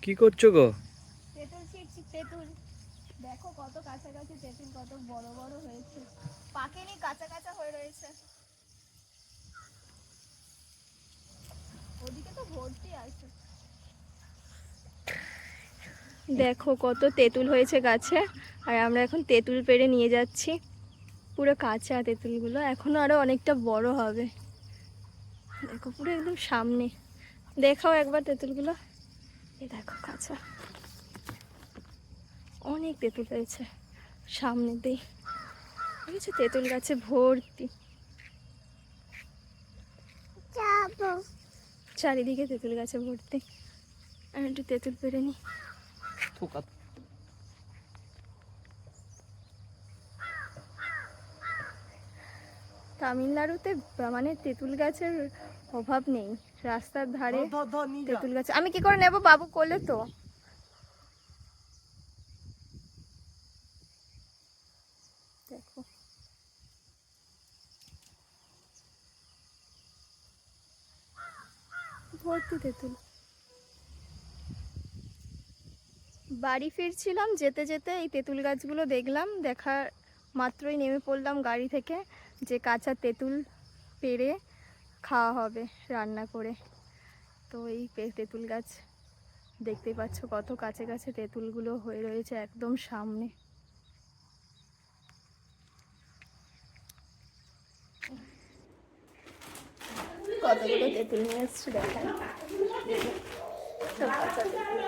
কি করছো গো? তেঁতুল ছিঁড়ছি, তেঁতুল। দেখো কত কাছাকাছি তেঁতুল, কত বড় বড় হয়েছে। পাকেনি, কাঁচা কাঁচা হয়ে রয়েছে। ওদিকে তো ভর্তি আছে। দেখো কত তেঁতুল হয়েছে গাছে, আর আমরা এখন তেঁতুল পেড়ে নিয়ে যাচ্ছি। পুরো কাঁচা তেঁতুলগুলো, এখনো আরো অনেকটা বড় হবে। দেখো পুরো একদম সামনে। দেখাও একবার তেঁতুলগুলো। এই দেখো কাঁচা, অনেক তেঁতুল হয়েছে সামনেতেই। দেখেছো তেঁতুল গাছে ভর্তি, চারিদিকে তেঁতুল গাছে ভর্তি। আর একটু তেঁতুল পেড়ে নি। তামিলনাড়ুতে মানে তেঁতুল গাছের অভাব নেই, রাস্তার ধারে তেঁতুল গাছ। আমি কি করে নেব, বাবু কোলে তো। দেখো ভর্তি তেঁতুল। বাড়ি ফিরছিলাম, যেতে যেতে এই তেঁতুল গাছগুলো দেখলাম, দেখার মাত্রই নেমে পড়লাম গাড়ি থেকে যে কাঁচা তেঁতুল পেড়ে খাওয়া হবে রান্না করে। তো এই তেঁতুল গাছ দেখতেই পাচ্ছ কত কাছে কাছে তেঁতুলগুলো হয়ে রয়েছে একদম সামনে। কতগুলো তেঁতুল নিয়ে এসছি দেখান। সব কাঁচা তেঁতুল।